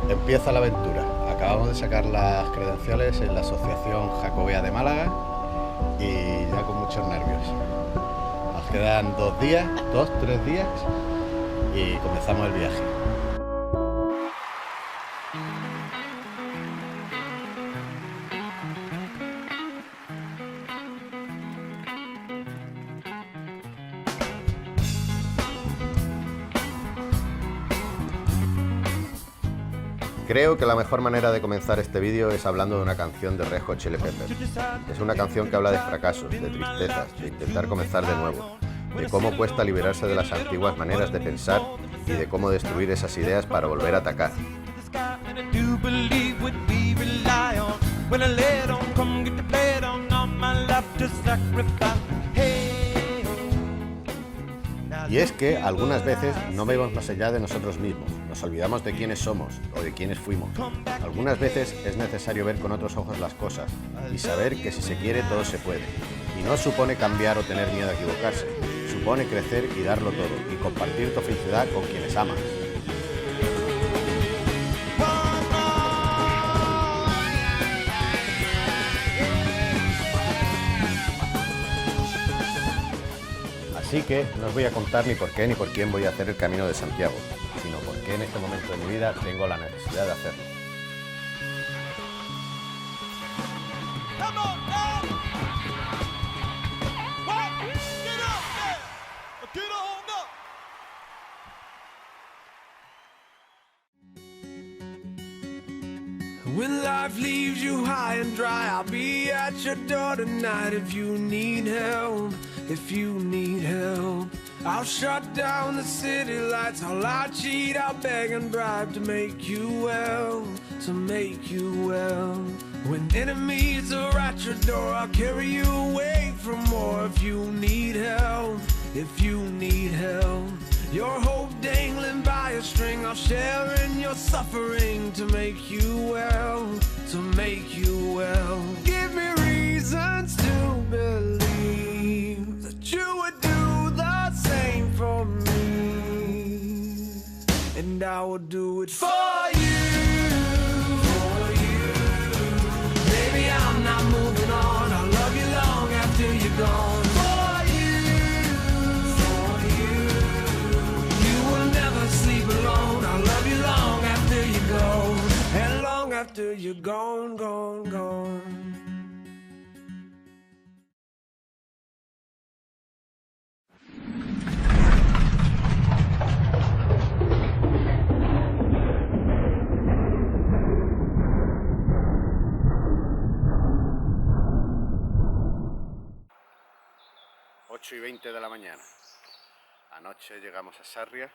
Empieza la aventura. Acabamos de sacar las credenciales en la Asociación Jacobea de Málaga y ya con muchos nervios. Nos quedan 3 días y comenzamos el viaje. Creo que la mejor manera de comenzar este vídeo es hablando de una canción de Red Hot Chili Peppers. Es una canción que habla de fracasos, de tristezas, de intentar comenzar de nuevo, de cómo cuesta liberarse de las antiguas maneras de pensar y de cómo destruir esas ideas para volver a atacar. Y es que algunas veces no vemos más allá de nosotros mismos, nos olvidamos de quiénes somos o de quiénes fuimos. Algunas veces es necesario ver con otros ojos las cosas y saber que si se quiere todo se puede. Y no supone cambiar o tener miedo a equivocarse, supone crecer y darlo todo y compartir tu felicidad con quienes amas. Así que no os voy a contar ni por qué ni por quién voy a hacer el Camino de Santiago, sino por qué en este momento de mi vida tengo la necesidad de hacerlo. When life leaves you high and dry, I'll be at your door tonight if you need help, if you need help. I'll shut down the city lights, I'll cheat, I'll beg and bribe to make you well, to make you well. When enemies are at your door, I'll carry you away from more if you need help, if you need help. Your hope dangling by a string, I'll share in your suffering to make you well, to make you well. Give me reasons to believe that you would do the same for me, and I will do it for you, for you. Baby, I'm not moving on, I'll love you long after you're gone. After you're gone, gone, gone. Ocho y 20 de la mañana. Anoche llegamos a Sarria.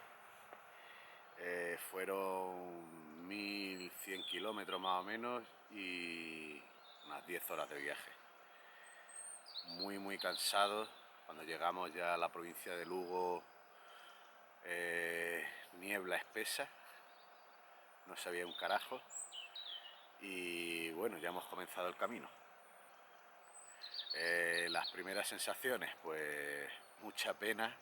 Fueron 1100 kilómetros más o menos y unas 10 horas de viaje. Muy cansados. Cuando llegamos ya a la provincia de Lugo, niebla espesa, no se veía un carajo y bueno, ya hemos comenzado el camino. Las primeras sensaciones, pues mucha pena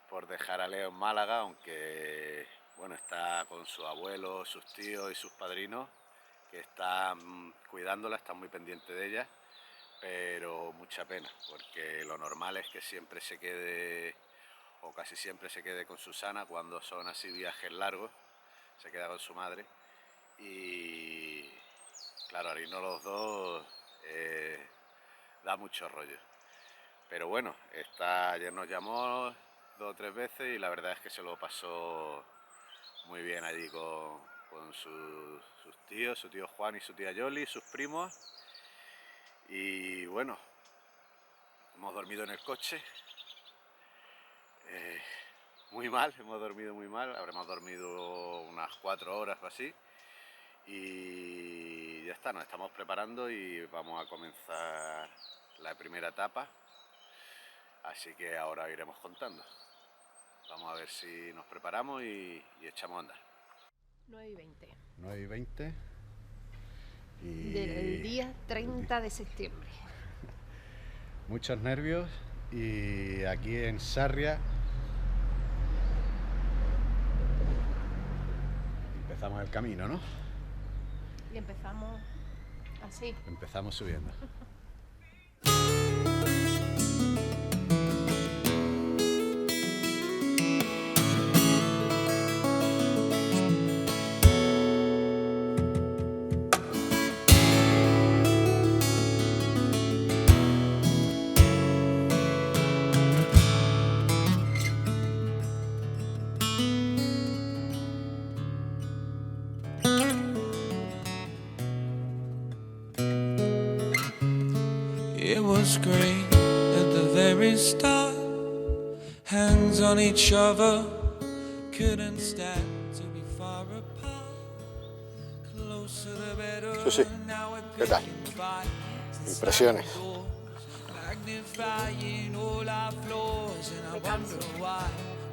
por dejar a Leo en Málaga, aunque bueno, está con su abuelo, sus tíos y sus padrinos, que están cuidándola, están muy pendientes de ella, pero mucha pena, porque lo normal es que siempre se quede, o casi siempre se quede con Susana cuando son así viajes largos, se queda con su madre, y claro, al irnos los dos da mucho rollo. Pero bueno, ayer nos llamó 2 o 3 veces y la verdad es que se lo pasó muy bien allí con sus tíos, su tío Juan y su tía Yoli, sus primos. Y bueno, hemos dormido en el coche, muy mal, hemos dormido muy mal, habremos dormido unas 4 horas o así. Y ya está, nos estamos preparando y vamos a comenzar la primera etapa. Así que ahora iremos contando. Vamos a ver si nos preparamos y echamos a andar. 9 y 20. 9 y 20. Y Del día 30 de septiembre. Muchos nervios y aquí en Sarria Empezamos el camino, ¿no? Y empezamos así. Empezamos subiendo. It was great at the very start. Hands on each other, couldn't stand to be far apart. Closer the better. Susi, ¿qué tal? Impresiones. Magnifying all our flaws, and I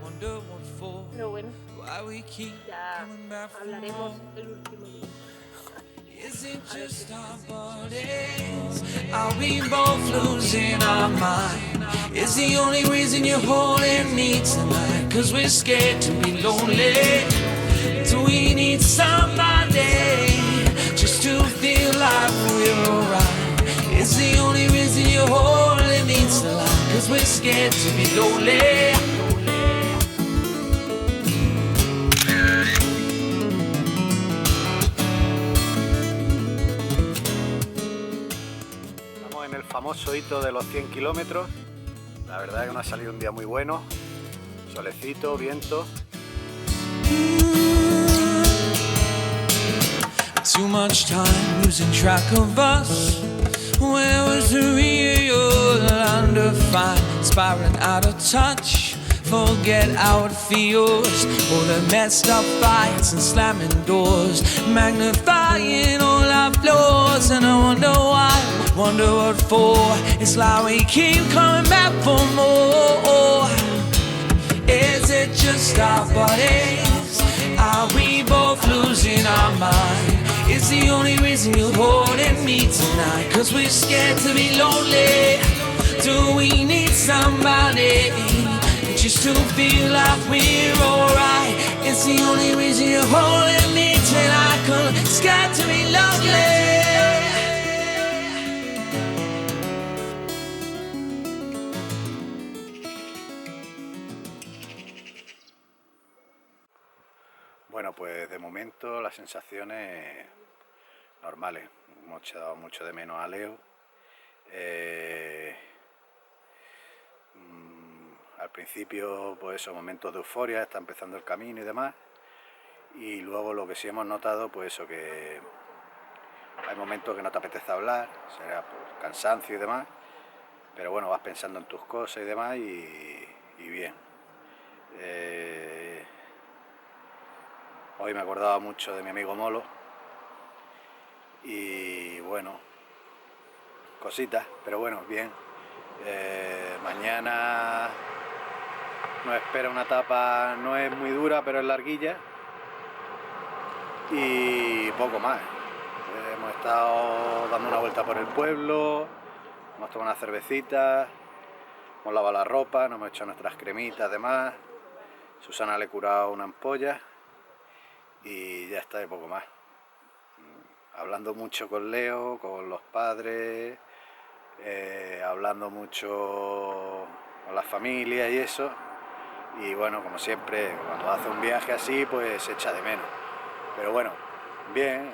wonder what for. Pero bueno, Why we keep ya coming back for hablaremos more. del último día. Is it just our bodies? Are we both losing our mind? Is the only reason you're holding me tonight? Cause we're scared to be lonely. Do we need somebody just to feel like we're alright? Is the only reason you're holding me tonight? Cause we're scared to be lonely. En el famoso hito de los 100 kilómetros. La verdad es que nos ha salido un día muy bueno, solecito, viento. Too much time losing track of us. Where was the real undefined? Spiraling out of touch. Forget how it feels. All the messed up fights and slamming doors, magnifying all our flaws. And I wonder why, wonder what for. It's like we keep coming back for more. Is it just our bodies? Are we both losing our mind? It's the only reason you're holding me tonight. Cause we're scared to be lonely. Do we need somebody just to feel like we're alright? It's the only reason you're holding me tonight. Cause we're scared to be lonely. Bueno, pues de momento las sensaciones normales. Hemos echado mucho de menos a Leo. Al principio, pues esos momentos de euforia, está empezando el camino y demás. Y luego lo que sí hemos notado, pues eso, que hay momentos que no te apetece hablar, será por cansancio y demás. Pero bueno, vas pensando en tus cosas y demás y bien. Hoy me acordaba mucho de mi amigo Molo y bueno, cositas, pero bueno, bien. Mañana nos espera una etapa, no es muy dura, pero es larguilla y poco más. Hemos estado dando una vuelta por el pueblo, hemos tomado una cervecita, hemos lavado la ropa, nos hemos hecho nuestras cremitas, además. Susana le he curado una ampolla. Y ya está, de poco más. Hablando mucho con Leo, con los padres, hablando mucho con la familia y eso. Y bueno, como siempre, cuando hace un viaje así, pues se echa de menos. Pero bueno, bien,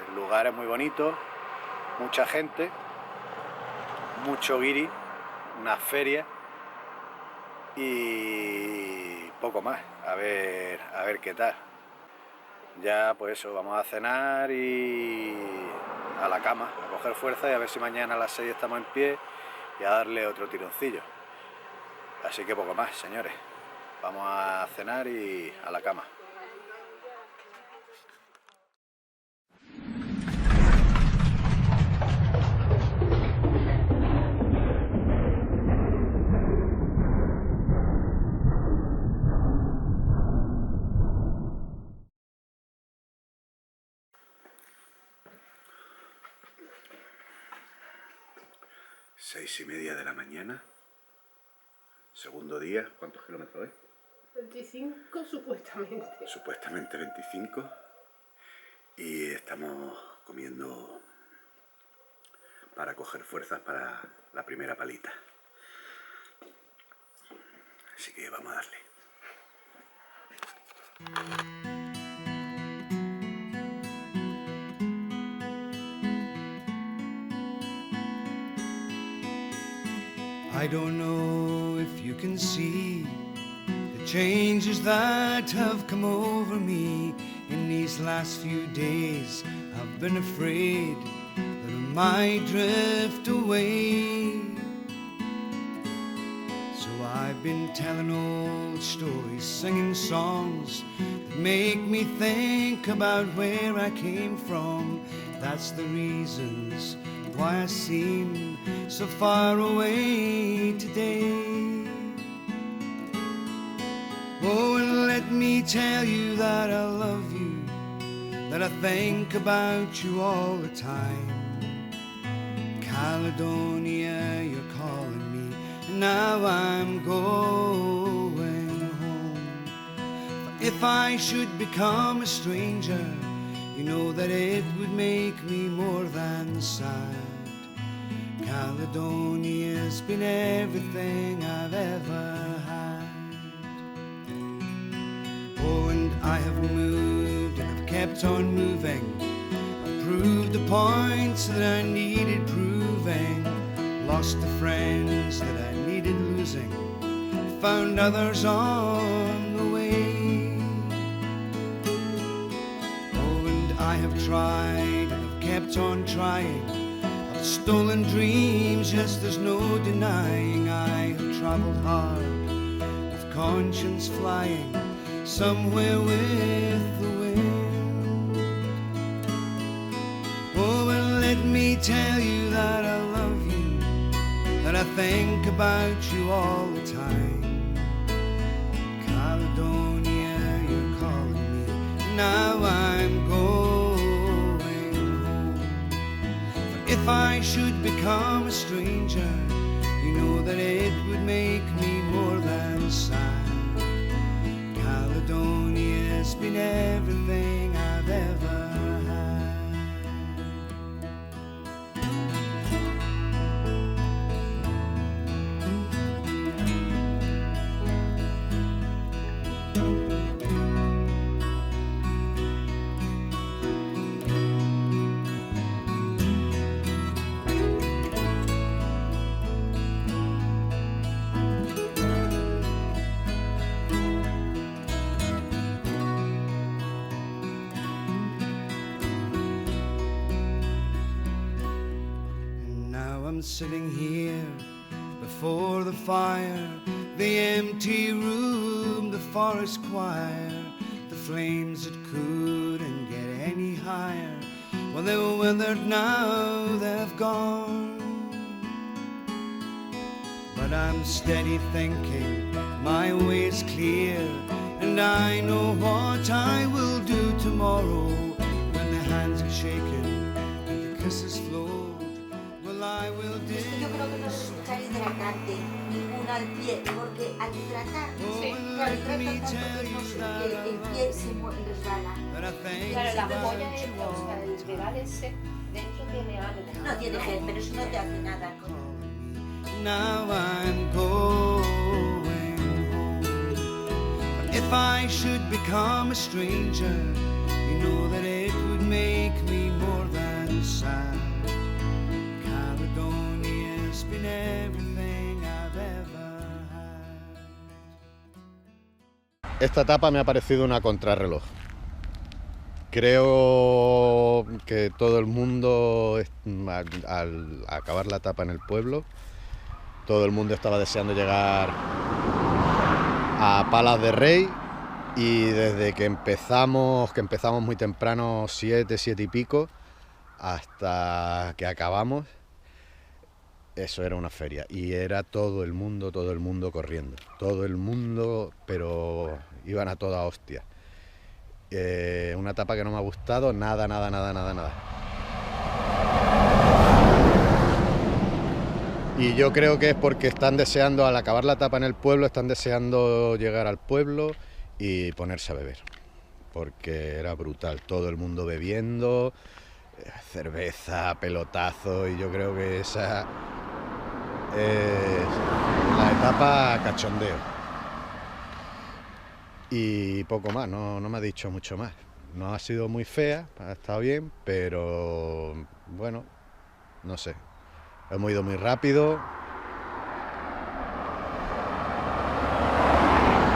el lugar es muy bonito, mucha gente, mucho guiri, una feria y poco más. A ver qué tal. Ya pues eso, vamos a cenar y a la cama, a coger fuerza y a ver si mañana a las 6 estamos en pie y a darle otro tironcillo. Así que poco más, señores. Vamos a cenar y a la cama. Seis y media de la mañana, segundo día. ¿Cuántos kilómetros hay? 25 supuestamente. Supuestamente 25. Y estamos comiendo para coger fuerzas para la primera palita. Así que vamos a darle. I don't know if you can see the changes that have come over me in these last few days. I've been afraid that I might drift away. So I've been telling old stories, singing songs that make me think about where I came from. That's the reasons why I seem so far away today. Oh, and let me tell you that I love you, that I think about you all the time. Caledonia, you're calling me, and now I'm going home. For if I should become a stranger, you know that it would make me more than sad. Caledonia's been everything I've ever had. Oh, and I have moved and I've kept on moving. I've proved the points that I needed proving. Lost the friends that I needed losing. Found others on the way. Oh, and I have tried and I've kept on trying. Stolen dreams, yes, there's no denying. I have traveled hard with conscience flying somewhere with the wind. Oh, and let me tell you that I love you, that I think about you all the time. Caledonia, you're calling me, now I'm going. If I should become a stranger, you know that it would make me more than sad. Caledonia's been everything I've ever sitting here before the fire, the empty room, the forest choir, the flames that couldn't get any higher. Well, they were withered, now they've gone. But I'm steady thinking, my way is clear, and I know what I will do tomorrow. When the hands are shaken and the kisses flow, I will do. Yo creo que no es buscar hidratante, ni una al pie, porque al hidratar, al hidratar tanto que el pie se resbala. Claro, la ampolla esta, o sea, el pedal ese, dentro tiene algo. No tiene gel, pero eso no te hace nada. Now I'm going home. If I should become a stranger, you know that it would make me more than sad. Caledonia's been everything I've ever had. Esta etapa me ha parecido una contrarreloj. Creo que todo el mundo, al acabar la etapa en el pueblo, todo el mundo estaba deseando llegar a Palas de Rey, y desde que empezamos muy temprano, 7 y pico, hasta que acabamos, eso era una feria, y era todo el mundo corriendo, todo el mundo, pero iban a toda hostia. Una etapa que no me ha gustado nada. Y yo creo que es porque están deseando, al acabar la etapa en el pueblo, están deseando llegar al pueblo y ponerse a beber. Porque era brutal, todo el mundo bebiendo, cerveza, pelotazo, y yo creo que esa es la etapa cachondeo. Y poco más, no me ha dicho mucho más. No ha sido muy fea, ha estado bien, pero bueno, no sé. Hemos ido muy rápido.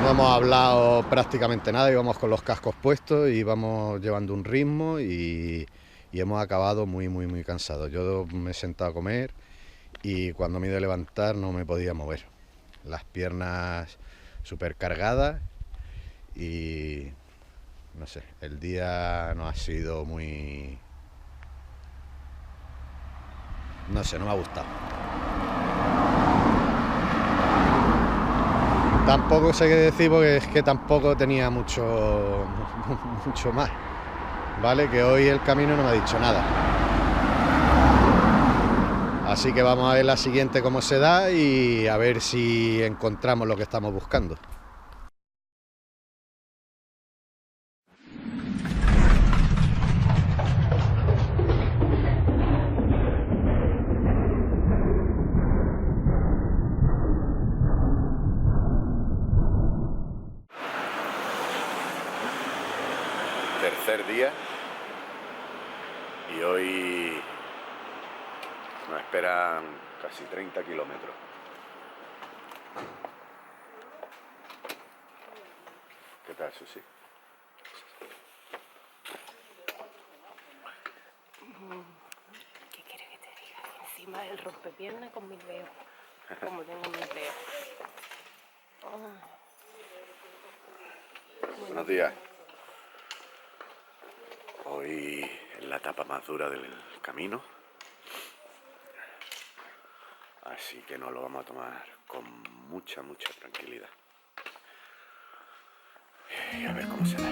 No hemos hablado prácticamente nada, íbamos con los cascos puestos y íbamos llevando un ritmo y hemos acabado muy cansados. Yo me he sentado a comer y cuando me he ido a levantar no me podía mover. Las piernas súper cargadas y no sé, el día no ha sido muy... No sé, no me ha gustado. Tampoco sé qué decir porque es que tampoco tenía mucho más, ¿vale? Que hoy el camino no me ha dicho nada. Así que vamos a ver la siguiente cómo se da y a ver si encontramos lo que estamos buscando. Tercer día y hoy nos esperan casi 30 kilómetros. ¿Qué tal, Susi? ¿Qué quieres que te diga? Encima del rompepiernas con mis dedos. Como tengo mis dedos. Buenos días. Hoy es la etapa más dura del camino, así que nos lo vamos a tomar con mucha tranquilidad. Y a ver cómo se da.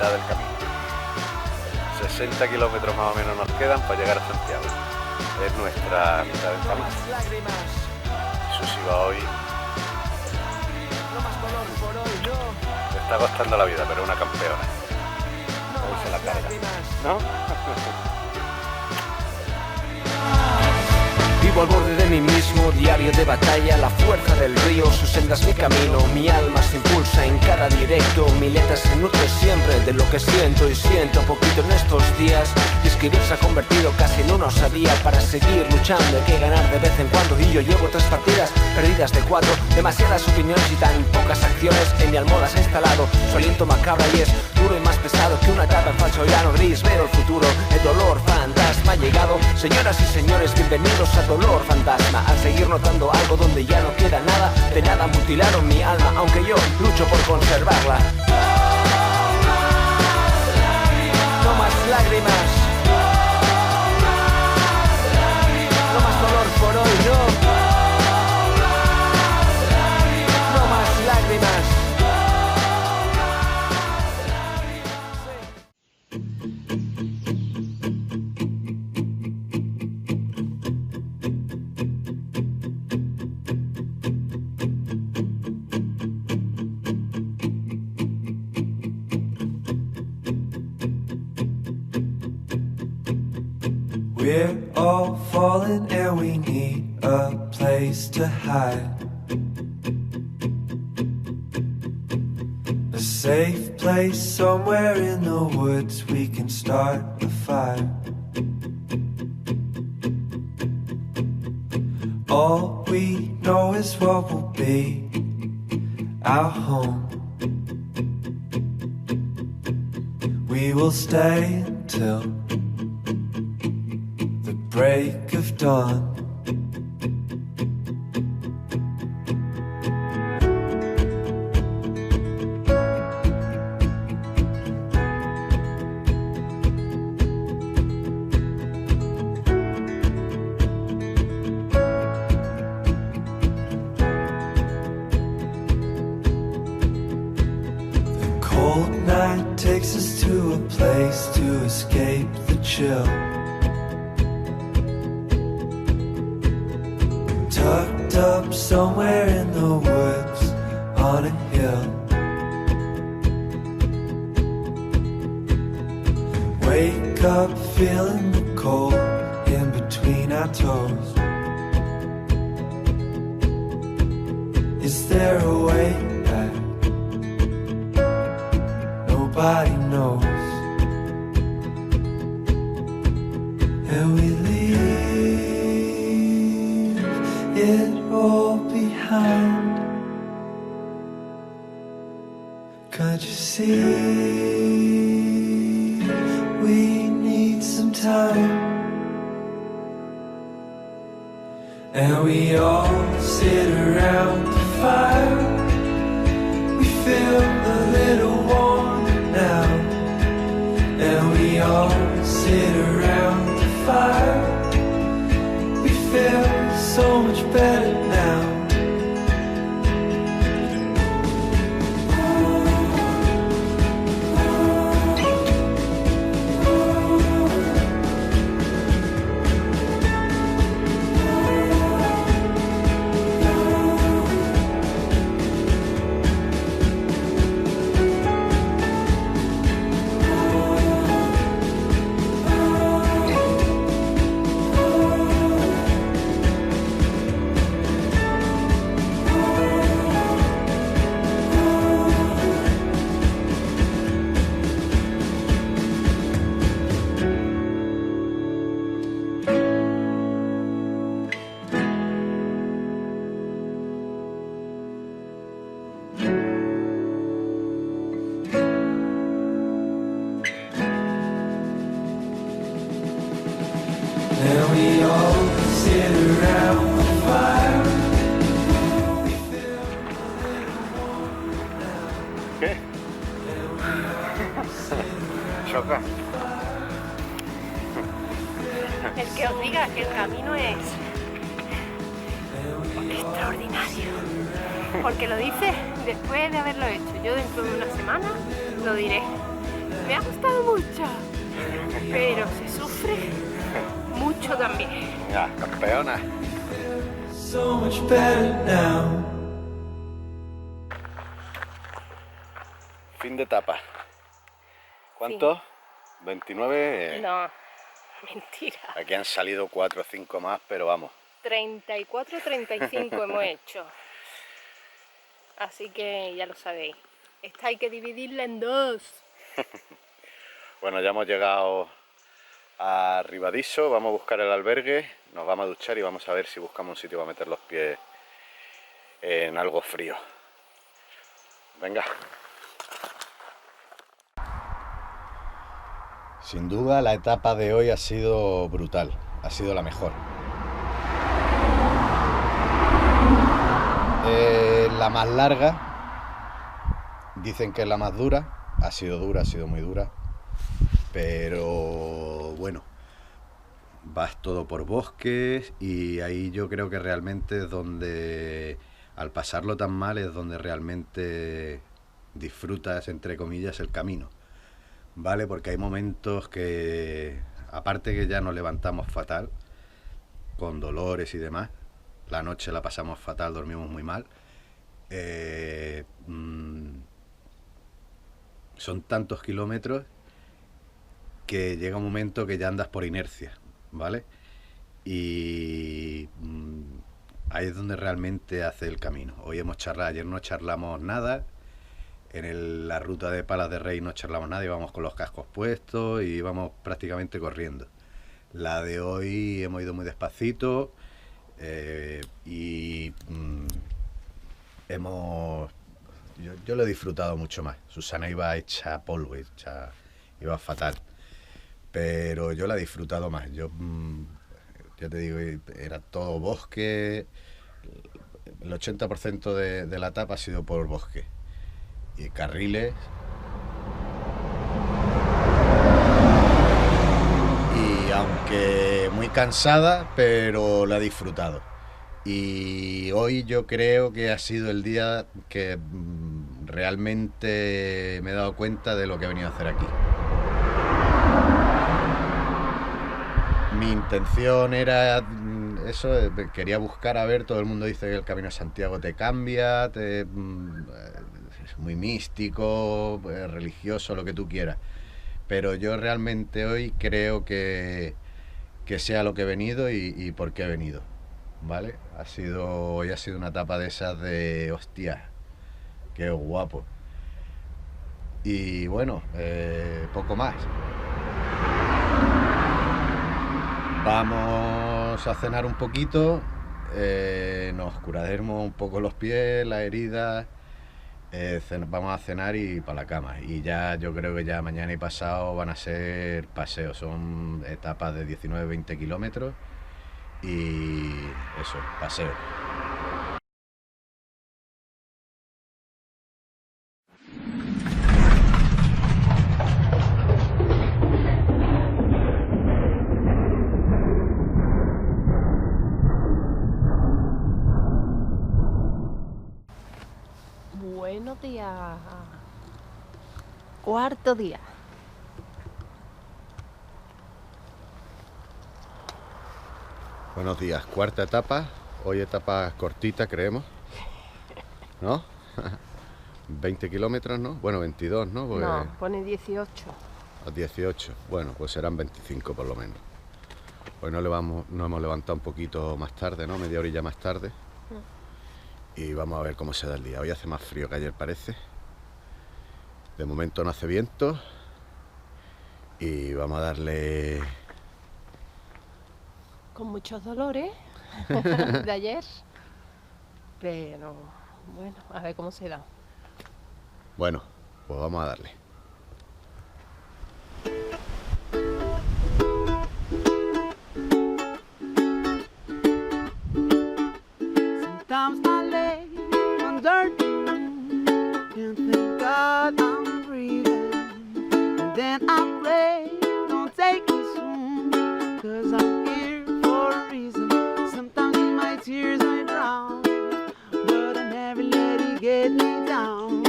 Del camino. 60 kilómetros más o menos nos quedan para llegar a Santiago. Es nuestra mitad del camino. Susi va hoy. Le está costando la vida, pero es una campeona. Hoy se la carga, ¿no? Vivo al borde de mi mí mismo, diario de batalla, la fuerza del río, sus sendas mi camino, mi alma se impulsa en cada directo, mi letra se nutre siempre de lo que siento y siento poquito en estos días, y escribir se ha convertido casi en una osadía para seguir luchando, hay que ganar de vez en cuando y yo llevo 3 partidas perdidas de 4, demasiadas opiniones y tan pocas acciones, en mi almohada se ha instalado su aliento macabro y es duro y más pesado que una tapa en falso llano gris, veo el futuro, el dolor fantasma ha llegado, señoras y señores, bienvenidos a Dolor Fantasma, al seguir notando algo donde ya no queda nada, de nada mutilaron mi alma, aunque yo lucho por conservarla. No más lágrimas, no más dolor por hoy, no. No más lágrimas. We're all falling and we need a place to hide. A safe place somewhere in the woods we can start a fire. All we know is what will be our home. We will stay until break of dawn. The cold night takes us to a place to escape the chill. Tucked up somewhere in the woods on a hill. Wake up feeling the cold in between our toes. Is there a way back? Nobody knows. And we leave it all behind. Can't you see we need some time? And we all sit around the fire. We feel a little warmer now. And we all sit around the fire. We feel so much better now. And we all sit around the fire. ¿Qué? ¿Choca? El que os diga que el camino es extraordinario. Porque lo dice después de haberlo hecho. Yo dentro de una semana lo diré. Me ha gustado mucho, pero se sufre mucho también. Ya, campeona. So much better now. Fin de etapa. ¿Cuánto? 29. No, mentira. Aquí han salido 4 o 5 más, pero vamos, 34, 35 hemos hecho. Así que ya lo sabéis. Esta hay que dividirla en dos. Bueno, ya hemos llegado a Ribadiso, vamos a buscar el albergue, nos vamos a duchar y vamos a ver si buscamos un sitio para meter los pies en algo frío. Venga. Sin duda la etapa de hoy ha sido brutal, ha sido la mejor. La más larga, dicen que es la más dura, ha sido muy dura, pero bueno, vas todo por bosques y ahí yo creo que realmente es donde, al pasarlo tan mal, es donde realmente disfrutas, entre comillas, el camino, ¿vale? Porque hay momentos que, aparte que ya nos levantamos fatal, con dolores y demás, la noche la pasamos fatal, dormimos muy mal, son tantos kilómetros que llega un momento que ya andas por inercia, ¿vale? Y ahí es donde realmente hace el camino. Hoy hemos charlado, ayer no charlamos nada, la ruta de Palas de Rey no charlamos nada, íbamos con los cascos puestos y íbamos prácticamente corriendo. La de hoy hemos ido muy despacito y yo lo he disfrutado mucho más. Susana iba hecha polvo, iba fatal, pero yo la he disfrutado más. Ya te digo, era todo bosque, el 80% de la etapa ha sido por bosque y carriles. Y aunque muy cansada, pero la he disfrutado. Y hoy yo creo que ha sido el día que realmente me he dado cuenta de lo que he venido a hacer aquí. Mi intención era eso, quería buscar, a ver, todo el mundo dice que el Camino de Santiago te cambia, es muy místico, religioso, lo que tú quieras. Pero yo realmente hoy creo que sea lo que he venido y por qué he venido, ¿vale? Hoy ha sido una etapa de esas de hostia, qué guapo. Y bueno, poco más. Vamos a cenar un poquito, nos curaremos un poco los pies, las heridas, vamos a cenar y para la cama. Y ya yo creo que ya mañana y pasado van a ser paseos, son etapas de 19-20 kilómetros y eso, paseo. Buenos días. Cuarto día. Buenos días, cuarta etapa, hoy etapa cortita creemos, ¿no? 20 kilómetros, ¿no? Bueno, 22, ¿no? Porque No, pone 18. 18, bueno, pues serán 25 por lo menos. Hoy nos hemos levantado un poquito más tarde, ¿no? Media horilla más tarde. Y vamos a ver cómo se da el día. Hoy hace más frío que ayer, parece. De momento no hace viento. Y vamos a darle... Con muchos dolores de ayer. Pero bueno, a ver cómo se da. Bueno, pues vamos a darle. Sometimes I lay under the moon and thank God I'm breathing. And then I pray, don't take me soon, 'cause I'm here for a reason. Sometimes in my tears I drown, but I never let it get me down.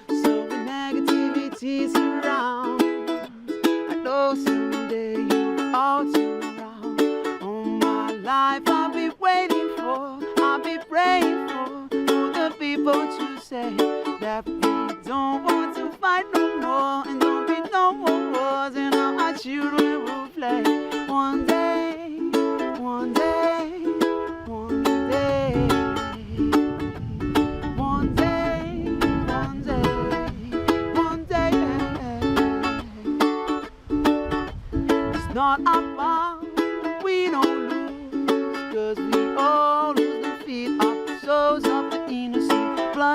So when negativity surrounds, I know someday you'll all turn around. All my life I've been waiting for, I'll be praying for the people to say that we don't want to fight no more, and don't be no more wars, and our children will play. One day,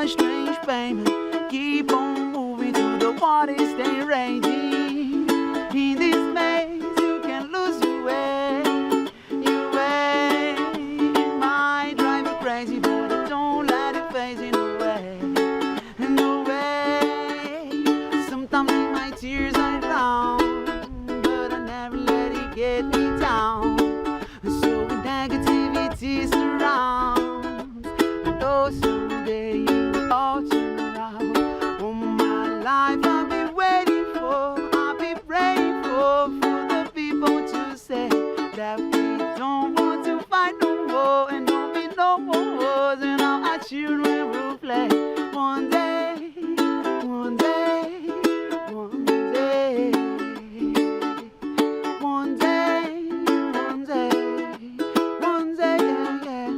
a strange pain. Keep on moving through the water, stay raging. In this maze, you can lose your way. Your way. It might drive you crazy, but don't let it phase you away. No way. Sometimes my tears are drowned, but I never let it get me down. So when negativity surrounds, I know someday you will all turn around. All my life I've been waiting for, I've been praying for the people to say that we don't want to fight no more, and don't be no more wars, and all our children will play. One day, one day, one day, one day, one day, one day, yeah, yeah.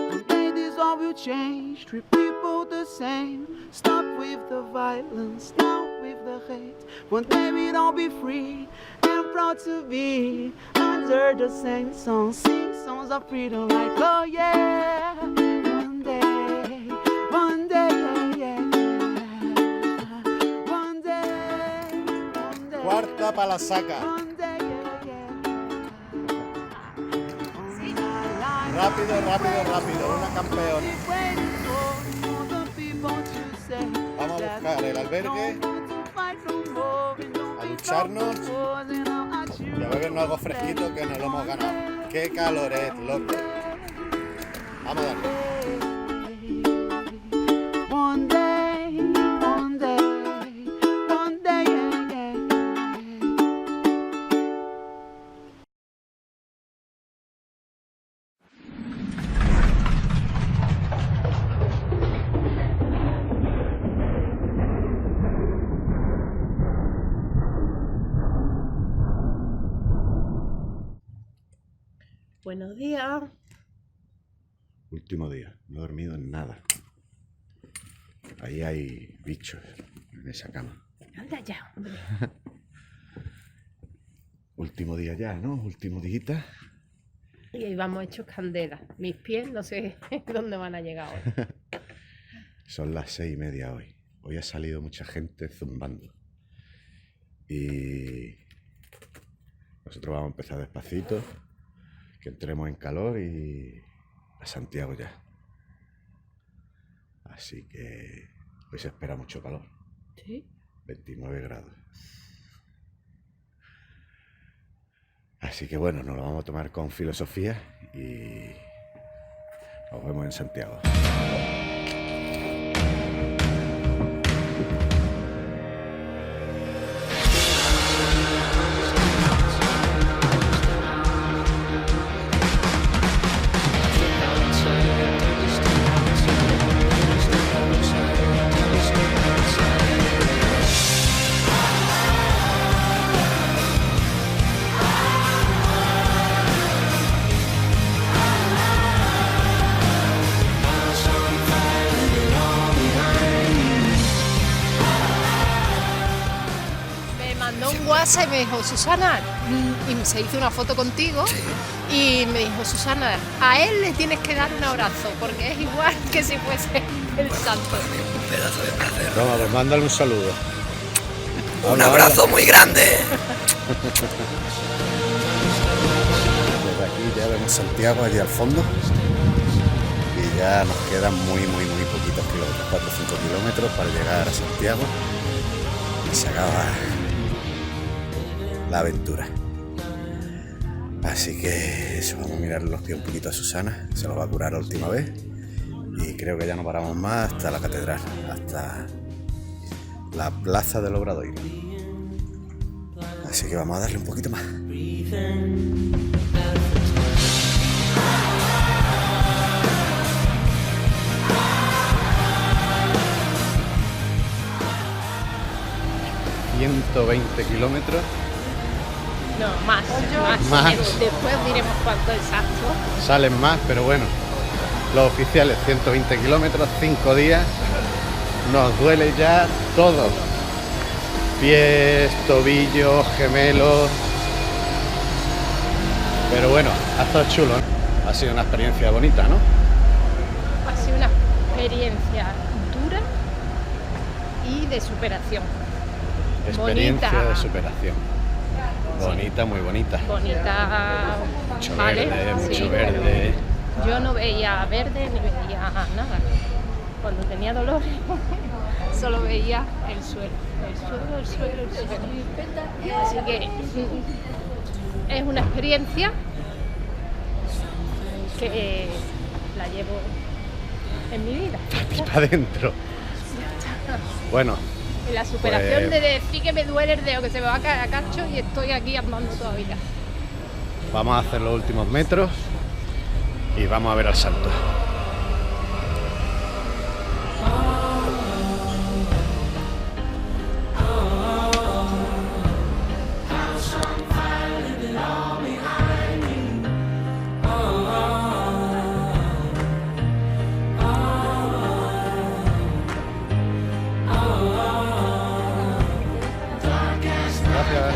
One day this all will change, treat people the same. Stop with the violence, stop with the hate. One day we'll all be free and proud to be under the same song. Sing songs of freedom like, oh yeah. One day, one day, yeah, yeah. One day, one day. Cuarta para la saca. One day, yeah, yeah. Rápido, rápido, rápido. Una campeona. Vamos a buscar el albergue, a ducharnos y a bebernos algo fresquito que nos lo hemos ganado. ¡Qué calor es, loco! Vamos a darle. One day, one day, one day, yeah, yeah. Buenos días. Último día, no he dormido en nada. Ahí hay bichos en esa cama. Anda ya, hombre. Último día ya, ¿no? Último día. Y ahí vamos hechos candela. Mis pies no sé dónde van a llegar hoy. Son las 6:30 hoy. Hoy ha salido mucha gente zumbando. Y nosotros vamos a empezar despacito, que entremos en calor y a Santiago ya. Así que hoy se espera mucho calor. ¿Sí? 29 grados. Así que bueno, nos lo vamos a tomar con filosofía y nos vemos en Santiago. casa y me dijo, Susana, y se hizo una foto contigo y me dijo, Susana, a él le tienes que dar un abrazo porque es igual que si fuese el santo. Un pedazo de placer. Toma, pues mándale un saludo. Un abrazo muy grande. Desde aquí ya vemos Santiago allí al fondo y ya nos quedan muy poquitos kilómetros, 4 o 5 kilómetros para llegar a Santiago y se acaba la aventura. Así que eso, vamos a mirar los pies un poquito a Susana, se lo va a curar la última vez y creo que ya no paramos más hasta la catedral, hasta la plaza del Obradoiro. Así que vamos a darle un poquito más. ¿120 kilómetros? No, más. Después diremos cuánto exacto. Salen más, pero bueno, los oficiales 120 kilómetros, 5 días, nos duele ya todo. Pies, tobillos, gemelos. Pero bueno, ha estado chulo, ¿no? Ha sido una experiencia bonita, ¿no? Ha sido una experiencia dura y de superación. Experiencia Bonita. de superación. Bonita, muy bonita. Bonita, Mucho ¿vale? verde, mucho Sí, verde. pero yo no veía verde ni veía nada. Cuando tenía dolor solo veía el suelo. Así que es una experiencia que la llevo en mi vida. Para adentro. Bueno, Y la superación Pues- de decir que me duele el dedo, que se me va a caer a cacho y estoy aquí andando todavía. vamos a hacer los últimos metros y vamos a ver al salto. Gracias.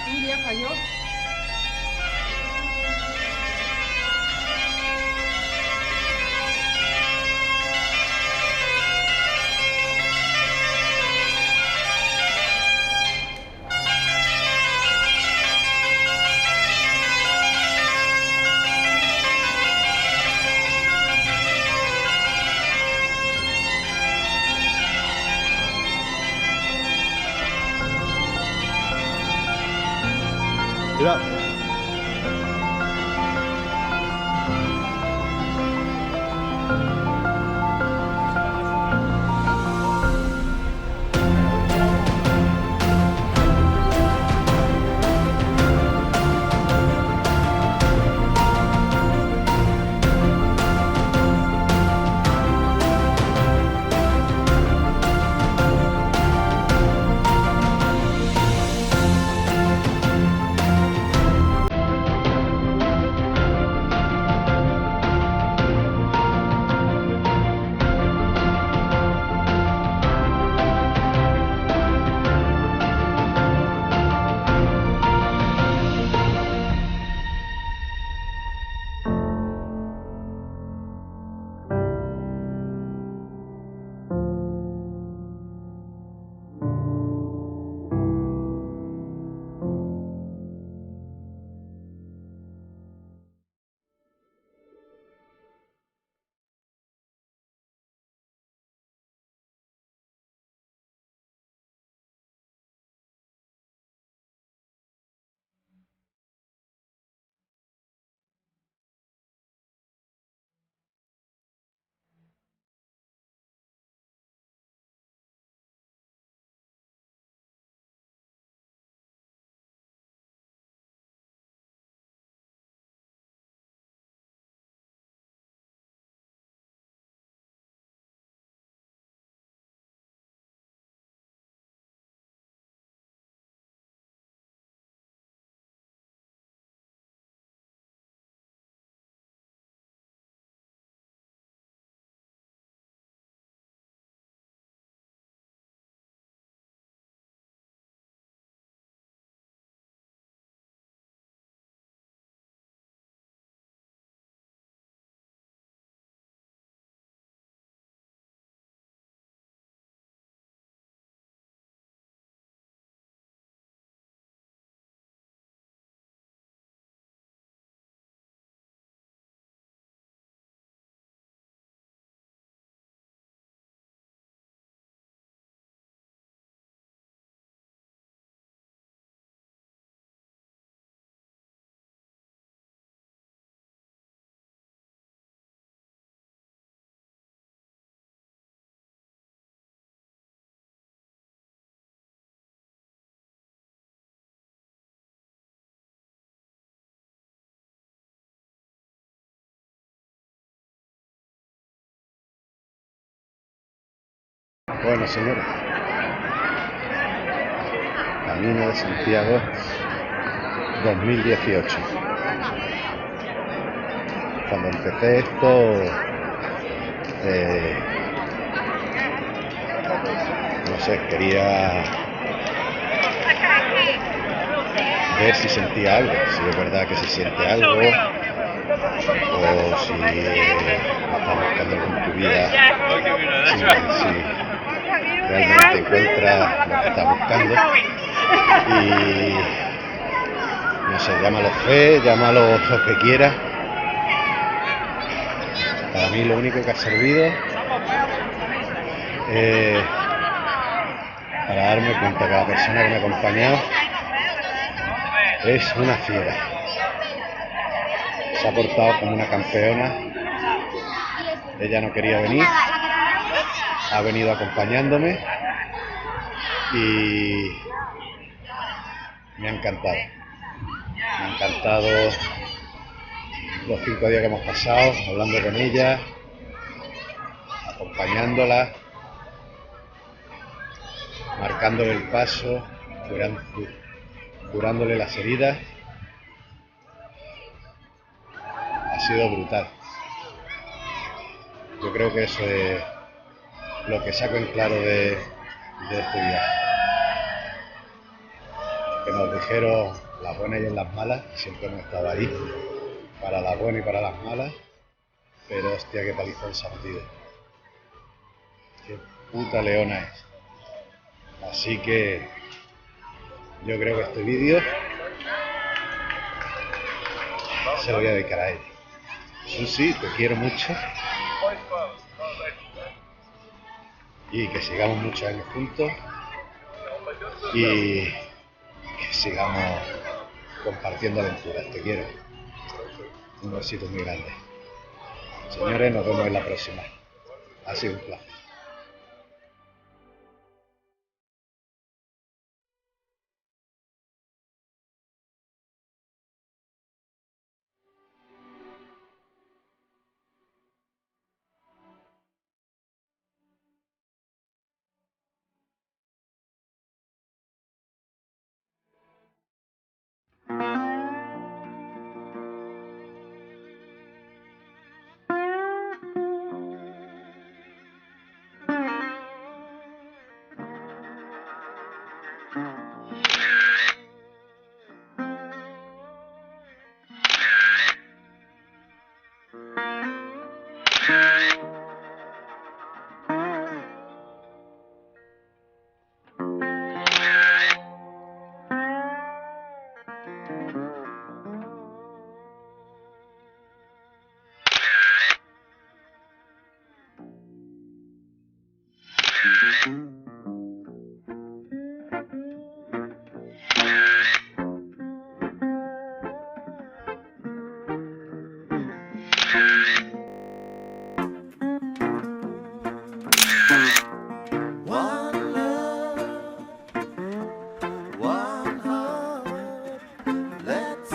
Un día falló. Cuidado. Bueno, señores, Camino de Santiago 2018. Cuando empecé esto, no sé, quería ver si sentía algo, si es verdad que se siente algo, o si estás buscando algo en tu vida, si realmente encuentras lo que estás buscando. Y no sé, llámalo fe, llámalo lo que quieras. Para mí lo único que ha servido es para darme cuenta que la persona que me ha acompañado es una fiera. Se ha portado como una campeona. Ella no quería venir, ha venido acompañándome y me ha encantado. Me ha encantado los 5 días que hemos pasado hablando con ella, acompañándola, marcándole el paso, curándole las heridas. Ha sido brutal. Yo creo que eso es lo que saco en claro de este viaje. Que nos dijeron las buenas y las malas, siempre hemos estado ahí, para las buenas y para las malas, pero hostia, qué palizón se ha metido. Qué puta leona es. Así que yo creo que este vídeo se lo voy a dedicar a ella. Sí, te quiero mucho. Y que sigamos muchos años juntos. Y que sigamos compartiendo aventuras. Te quiero. Un besito muy grande. Señores, nos vemos en la próxima. Ha sido un placer. One love, let's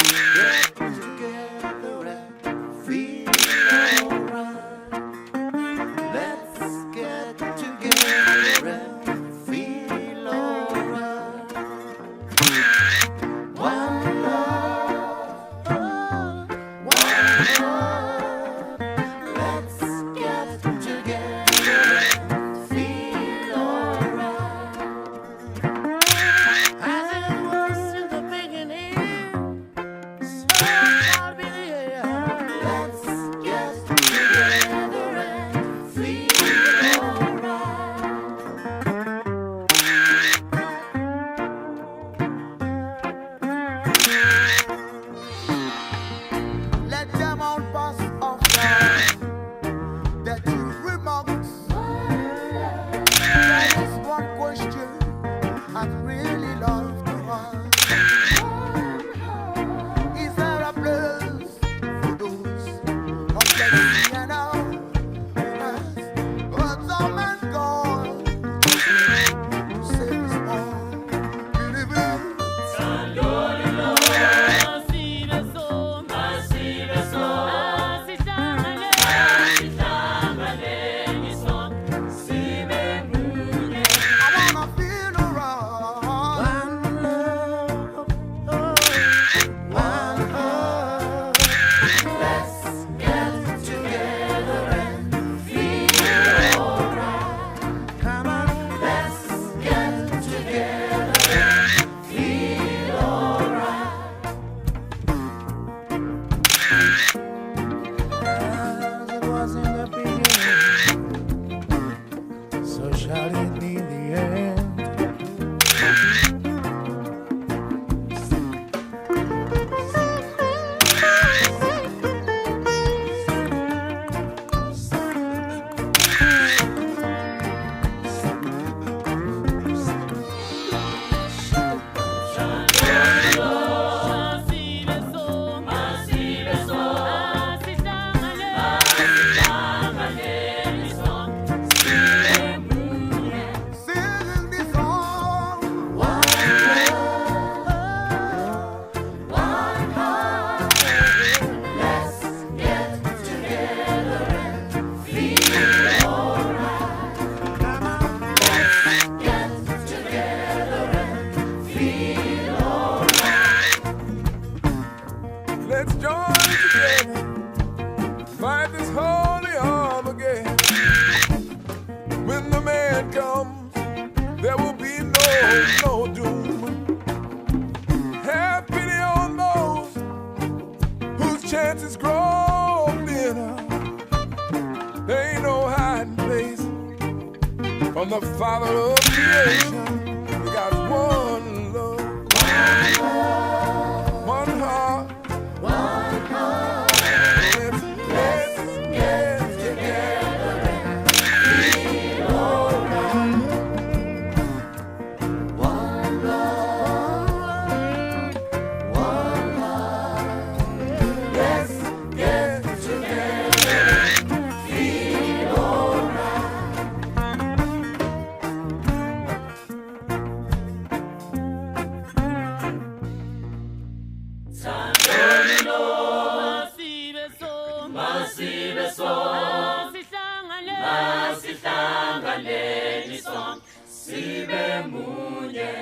gets its growth bitter. There ain't no hiding place from the Father of creation. We got one love, one heart, one heart. Let's get together and feel alright. One love, one heart. Let's get together and feel alright. Masihlangane, sibe munye.